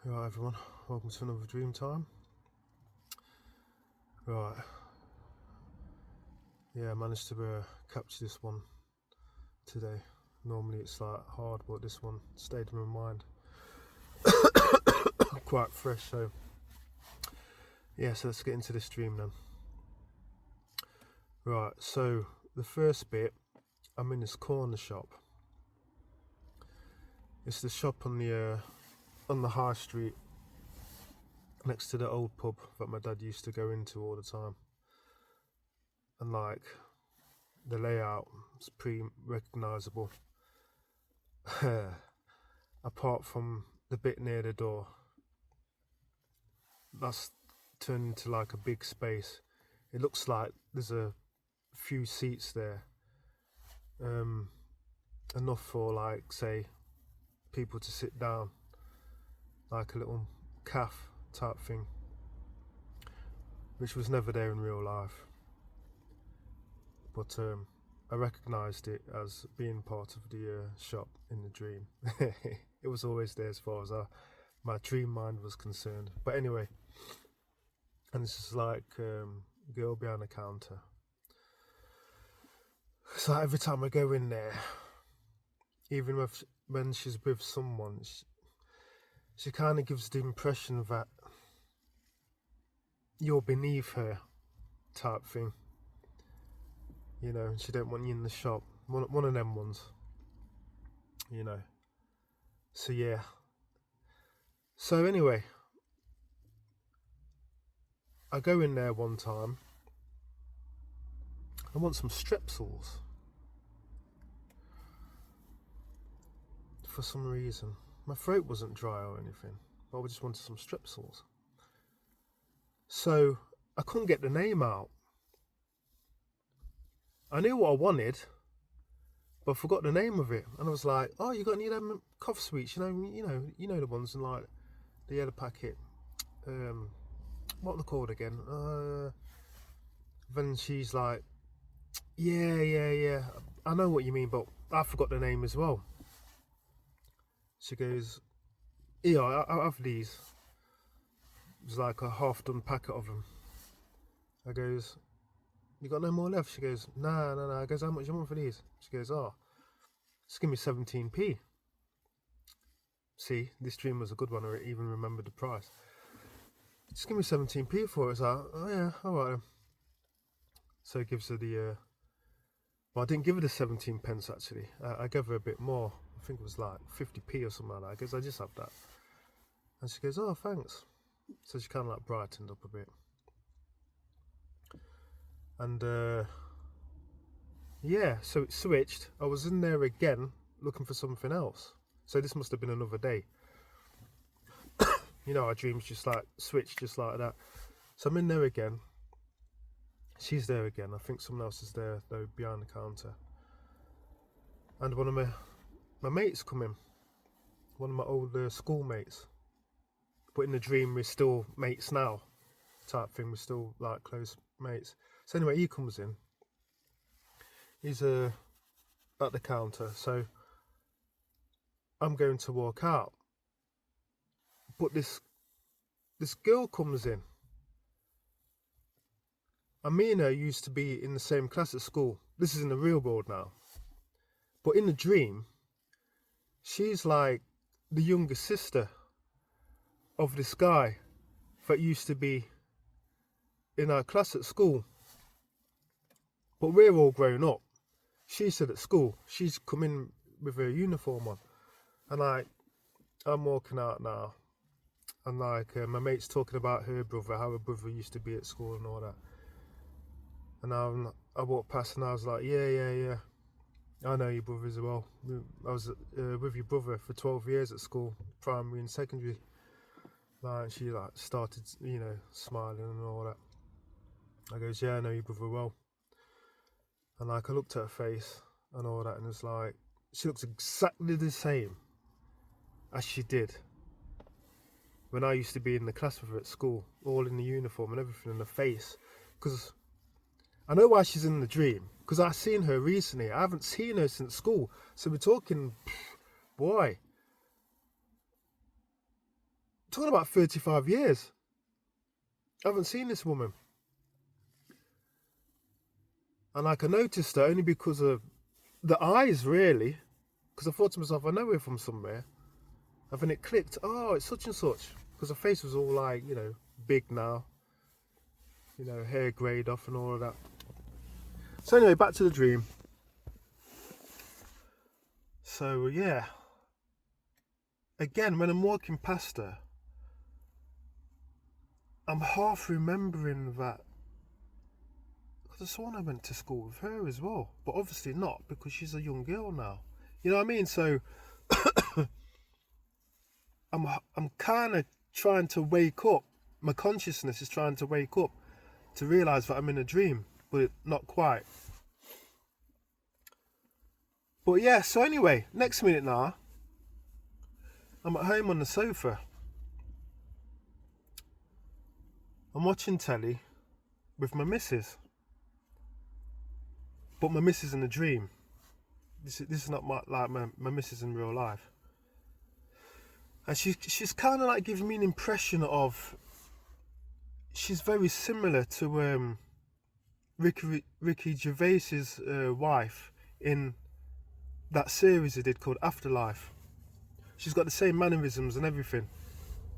Right everyone, welcome to another Dreamtime. Right, yeah, I managed to capture this one today. Normally it's like hard, but this one stayed in my mind quite fresh. So yeah, so let's get into this dream then. Right, so the first bit, I'm in this corner shop. It's the shop on the high street next to the old pub that my dad used to go into all the time. And like the layout is pretty recognisable. Apart from the bit near the door, that's turned into like a big space. It looks like there's a few seats there, enough for like say people to sit down, like a little cafe type thing, which was never there in real life. But I recognised it as being part of the shop in the dream. It was always there as far as my dream mind was concerned. But anyway, and this is like girl behind the counter. So every time I go in there, even when she's with someone, she kind of gives the impression that you're beneath her type thing. You know, she don't want you in the shop. One of them ones. You know. So yeah. So anyway, I go in there one time. I want some Strepsils. For some reason. My throat wasn't dry or anything. But I just wanted some Strepsils. So I couldn't get the name out. I knew what I wanted, but I forgot the name of it. And I was like, "Oh, you got any of them cough sweets? You know the ones in like the yellow packet. What are they called again?" Then she's like, "Yeah. I know what you mean, but I forgot the name as well." She goes, "Yeah, I have these." It was like a half-done packet of them. I goes, "You got no more left?" She goes, "No. I goes, "How much you want for these?" She goes, "Oh, just give me 17p. See, this dream was a good one. I even remembered the price. Just give me 17p for it. It's like, "Oh yeah, alright then." So he gives her the well, I didn't give her the 17 pence actually. I gave her a bit more. I think it was like 50p or something like that. I guess I just have that. And she goes, "Oh, thanks." So she kind of like brightened up a bit. And yeah, so it switched. I was in there again looking for something else. So this must have been another day. You know, our dreams just like switch just like that. So I'm in there again. She's there again. I think someone else is there though behind the counter. And one of my mates come in. One of my old schoolmates. But in the dream we're still mates now type thing. We're still like close mates. So anyway, he comes in. He's at the counter. So I'm going to walk out. But this girl comes in. Amina used to be in the same class at school. This is in the real world now. But in the dream, she's like the younger sister of this guy that used to be in our class at school. But we're all grown up. She's still at school. She's come in with her uniform on. And like, I'm walking out now. And like, my mate's talking about her brother, how her brother used to be at school and all that. And I walked past and I was like, yeah. I know your brother as well. I was with your brother for 12 years at school, primary and secondary. Like, she like started, smiling and all that. I goes, "Yeah, I know your brother well." And like, I looked at her face and all that, and it's like, she looks exactly the same as she did when I used to be in the class with her at school, all in the uniform and everything, in the face. Because I know why she's in the dream, because I've seen her recently. I haven't seen her since school. So we're talking, boy, talking about 35 years. I haven't seen this woman. And like I noticed her only because of the eyes, really. Because I thought to myself, I know her from somewhere. And then it clicked, oh, it's such and such. Because her face was all like, you know, big now. You know, hair greyed off and all of that. So anyway, back to the dream. So yeah. Again, when I'm walking past her, I'm half remembering that. Because I sworn I went to school with her as well. But obviously not, because she's a young girl now. You know what I mean? So I'm kind of trying to wake up. My consciousness is trying to wake up to realise that I'm in a dream, but not quite. But yeah, so anyway, next minute now, I'm at home on the sofa. I'm watching telly with my missus. But my missus in a dream. This is not my missus in real life. And she's kind of like giving me an impression of, she's very similar to Ricky Gervais's wife in that series he did called Afterlife. She's got the same mannerisms and everything.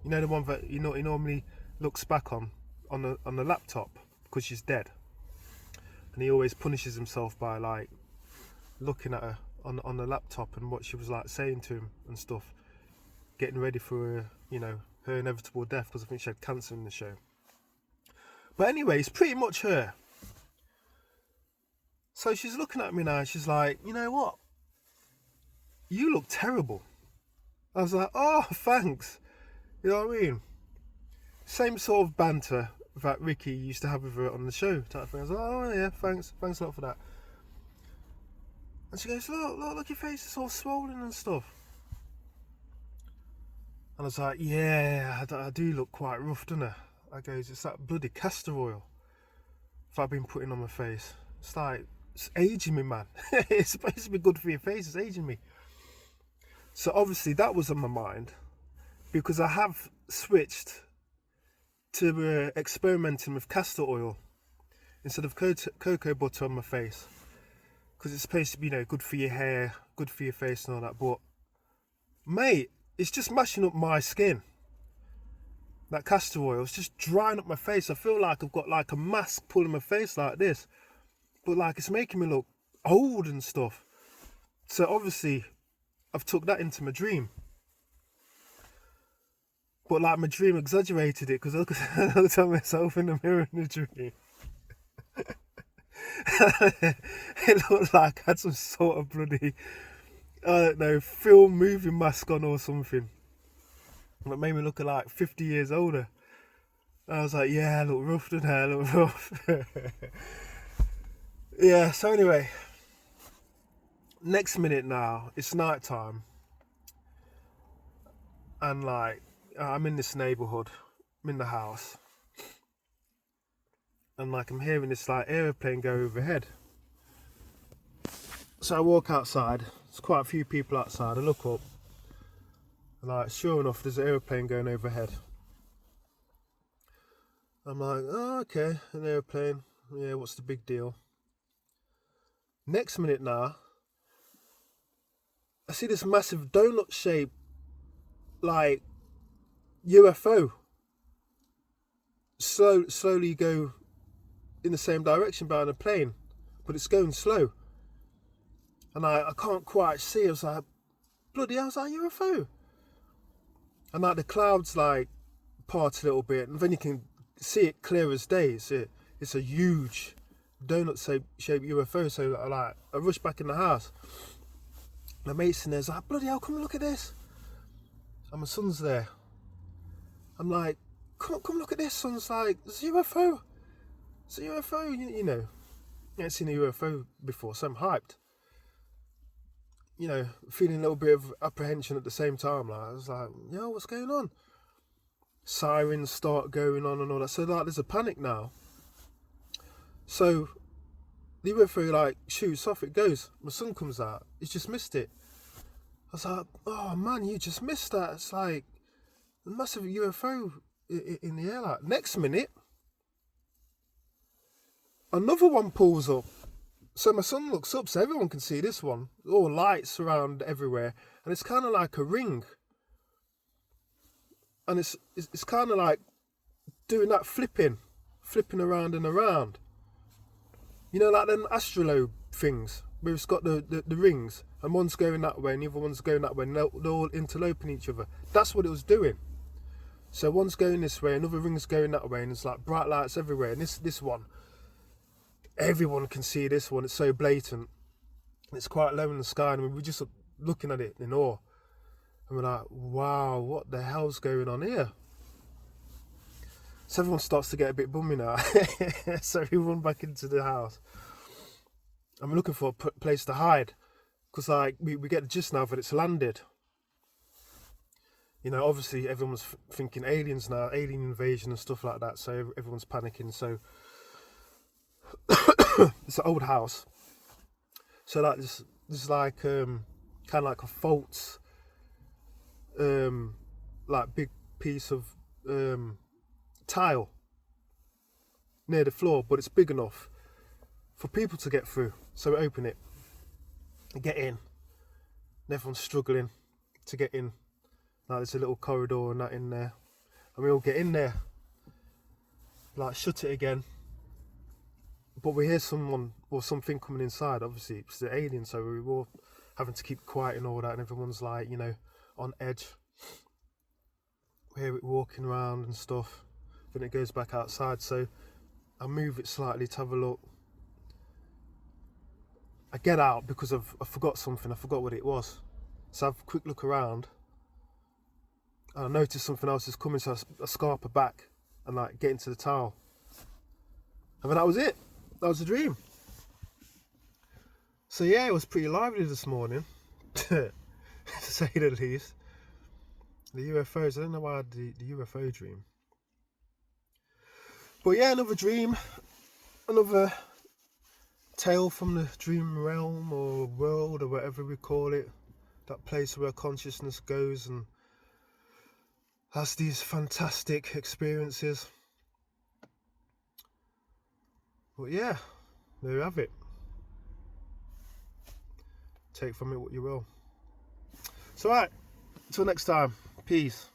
You know, the one that he normally looks back on the laptop because she's dead, and he always punishes himself by like looking at her on the laptop and what she was like saying to him and stuff, getting ready for her, you know, her inevitable death, because I think she had cancer in the show. But anyway, it's pretty much her. So she's looking at me now and she's like, you know what? You look terrible. I was like, oh, thanks. You know what I mean? Same sort of banter that Ricky used to have with her on the show type thing. I was like, oh yeah, thanks a lot for that. And she goes, look, your face is all swollen and stuff. And I was like, yeah, I do look quite rough, don't I? I goes, it's that bloody castor oil that I've been putting on my face. It's like, it's aging me, man. It's supposed to be good for your face, it's aging me. So obviously that was on my mind, because I have switched to experimenting with castor oil instead of cocoa butter on my face, because it's supposed to be, you know, good for your hair, good for your face and all that. But mate, it's just mashing up my skin. That castor oil is just drying up my face. I feel like I've got like a mask pulling my face like this, but like it's making me look old and stuff. So obviously I've took that into my dream. But like my dream exaggerated it, because I looked at myself in the mirror in the dream. It looked like I had some sort of bloody, I don't know, film movie mask on or something. That made me look like 50 years older. And I was like, yeah, I look rough, didn't I? I look rough. Yeah, so anyway, next minute now, it's night time. And like, I'm in this neighbourhood, I'm in the house. And like, I'm hearing this like aeroplane go overhead. So I walk outside, there's quite a few people outside, I look up. And like, sure enough, there's an aeroplane going overhead. I'm like, oh, okay, an aeroplane. Yeah, what's the big deal? Next minute now, I see this massive donut shaped, like, UFO slowly go in the same direction behind a plane, but it's going slow. And I can't quite see. I was like, bloody hell's that UFO? And like the clouds like part a little bit, and then you can see it clear as day. It's a huge donut shaped UFO. So I rush back in the house. My mate's in there's like, bloody hell, come and look at this. And my son's there. I'm like, come look at this. Son's like, it's a UFO. It's a UFO. You know, I ain't seen a UFO before, so I'm hyped. You know, feeling a little bit of apprehension at the same time. Like, I was like, yo, what's going on? Sirens start going on and all that. So like, there's a panic now. So the UFO like shoots off, it goes. My son comes out. He's just missed it. I was like, oh man, you just missed that. It's like, a massive UFO in the air. Like, next minute, another one pulls up. So my son looks up, so everyone can see this one. All lights around everywhere, and it's kind of like a ring. And it's kind of like doing that flipping around and around. You know, like them astrolabe things, where it's got the rings, and one's going that way and the other one's going that way, and they're all interloping each other. That's what it was doing. So one's going this way, another ring's going that way, and it's like bright lights everywhere. And this one, everyone can see this one. It's so blatant. It's quite low in the sky, and we're just looking at it in awe. And we're like, wow, what the hell's going on here? So everyone starts to get a bit bummy now. So we run back into the house. And we're looking for a place to hide. Because like we get the gist now that it's landed. You know, obviously everyone's thinking aliens now, alien invasion and stuff like that. So everyone's panicking. So it's an old house. So like this like kind of like a false like big piece of tile near the floor, but it's big enough for people to get through. So we open it and get in, and everyone's struggling to get in. Like there's a little corridor and that in there, and we all get in there, like shut it again, but we hear someone or something coming inside. Obviously it's the alien, so we were all having to keep quiet and all that, and everyone's like, you know, on edge. We hear it walking around and stuff. Then it goes back outside, so I move it slightly to have a look. I get out because I forgot something. I forgot what it was. So I have a quick look around, and I notice something else is coming, so I scarper back and like get into the towel. And then that was it. That was a dream. So yeah, it was pretty lively this morning, to say the least. The UFOs, I don't know why I had the UFO dream. But yeah, another dream, another tale from the dream realm or world or whatever we call it. That place where consciousness goes and has these fantastic experiences. But yeah, there you have it. Take from it what you will. So right, until next time, peace.